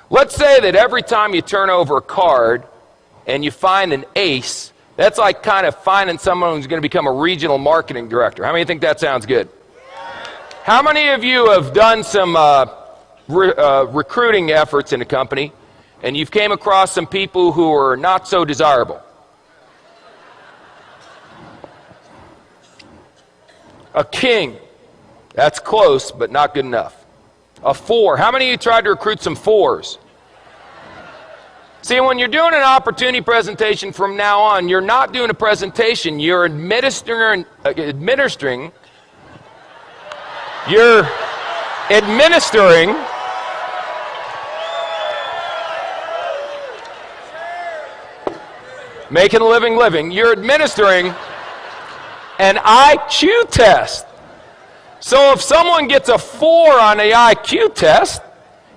Let's say that every time you turn over a card and you find an ace, that's like kind of finding someone who's going to become a regional marketing director. How many think that sounds good? How many of you have done some recruiting efforts in a company and you've came across some people who are not so desirable? A king. That's close, but not good enough. A 4. How many of you tried to recruit some 4s? See, when you're doing an opportunity presentation from now on, you're not doing a presentation, you're administering making a living, you're administering an IQ test. So if someone gets a 4 on the IQ test,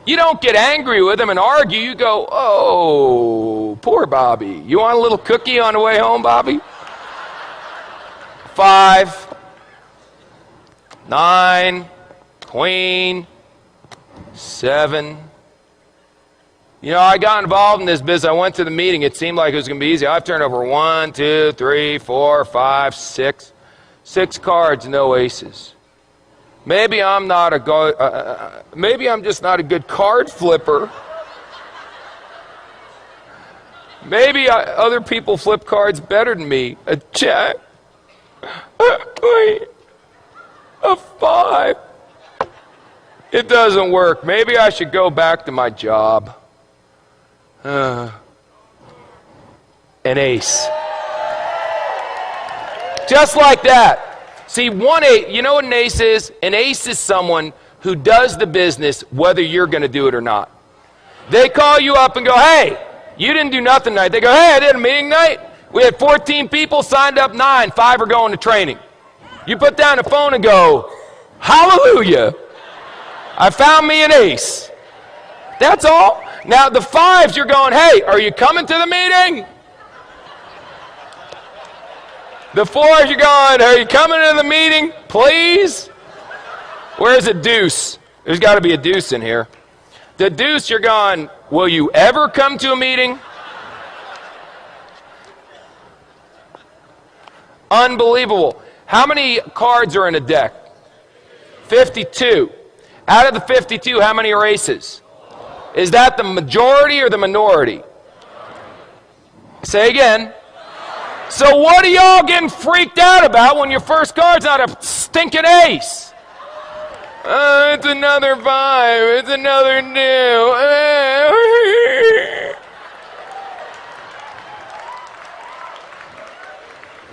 you don't get angry with them and argue. You go, oh, poor Bobby. You want a little cookie on the way home, Bobby? 5, 9, queen, 7. You know, I got involved in this business. I went to the meeting. It seemed like it was going to be easy. I've turned over 1, 2, 3, 4, 5, 6. 6 cards, no aces. Maybe I'm just not a good card flipper. Maybe other people flip cards better than me. A jack. Wait. A 5. It doesn't work. Maybe I should go back to my job. An ace. Just like that. See, 1 8, you know what an ace is? An ace is someone who does the business whether you're going to do it or not. They call you up and go, hey, you didn't do nothing tonight. They go, hey, I did a meeting night. We had 14 people, signed up 9, 5 are going to training. You put down the phone and go, hallelujah, I found me an ace. That's all. Now the 5s, you're going, hey, are you coming to the meeting? The 4s, you're going, are you coming to the meeting, please? Where's a deuce? There's got to be a deuce in here. The deuce, you're going, will you ever come to a meeting? Unbelievable. How many cards are in a deck? 52. Out of the 52, how many are aces? Is that the majority or the minority? Say again. So what are y'all getting freaked out about when your first card's not a stinking ace? It's another 5. It's another new.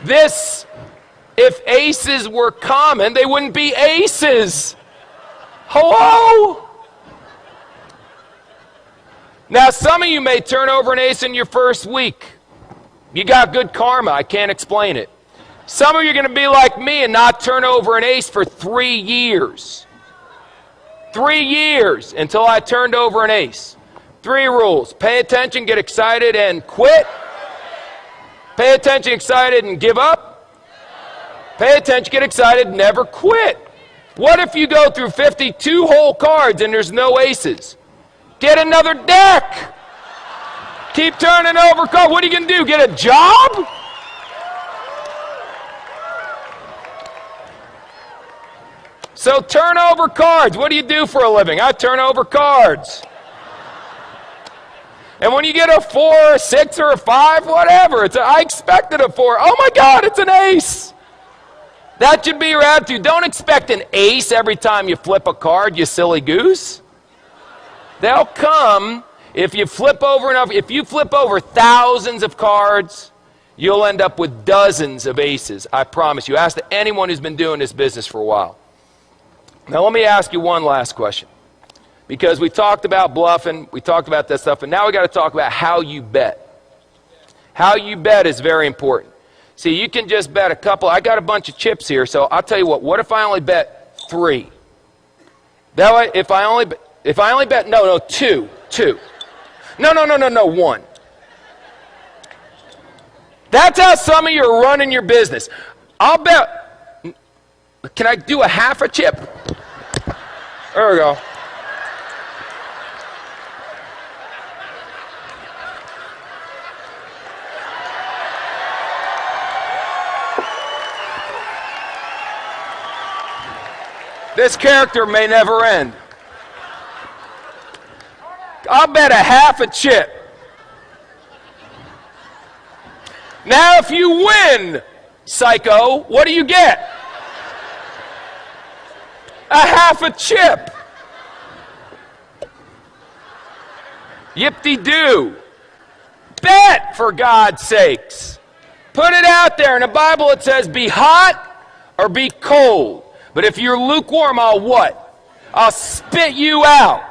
This, if aces were common, they wouldn't be aces. Hello? Now, some of you may turn over an ace in your first week. You got good karma. I can't explain it. Some of you are going to be like me and not turn over an ace for 3 years. 3 years until I turned over an ace. 3 rules. Pay attention, get excited, and quit. Pay attention, excited, and give up. Pay attention, get excited, never quit. What if you go through 52 whole cards and there's no aces? Get another deck. Keep turning over cards. What are you going to do? Get a job? So turn over cards. What do you do for a living? I turn over cards. And when you get a 4, a 6, or a 5, whatever, I expected a 4. Oh my God, it's an ace. That should be your attitude. Don't expect an ace every time you flip a card, you silly goose. They'll come. If you flip over enough, if you flip over thousands of cards, you'll end up with dozens of aces. I promise you. Ask anyone who's been doing this business for a while. Now let me ask you one last question. Because we talked about bluffing, we talked about that stuff, and now we got to talk about how you bet. How you bet is very important. See, you can just bet a couple. I got a bunch of chips here, so I'll tell you what if I only bet 3? That way, if I only bet, no, 2. No, 1. That's how some of you are running your business. I'll bet, can I do a half a chip? There we go. This character may never end. I'll bet a half a chip. Now, if you win, psycho, what do you get? A half a chip. Yip-de-doo. Bet, for God's sakes. Put it out there. In the Bible it says be hot or be cold. But if you're lukewarm, I'll what? I'll spit you out.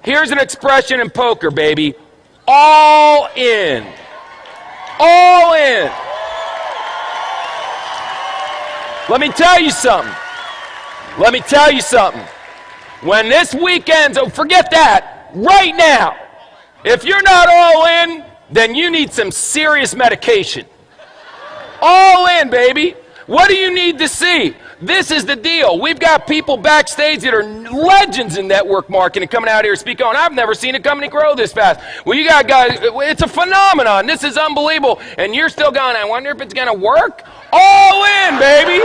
Here's an expression in poker, baby. All in. All in. Let me tell you something. Let me tell you something. When this weekend's over, forget that. Right now. If you're not all in, then you need some serious medication. All in, baby. What do you need to see? This is the deal. We've got people backstage that are legends in network marketing coming out here speaking on. I've never seen a company grow this fast. Well, you got guys, it's a phenomenon. This is unbelievable. And you're still going, I wonder if it's going to work? All in, baby.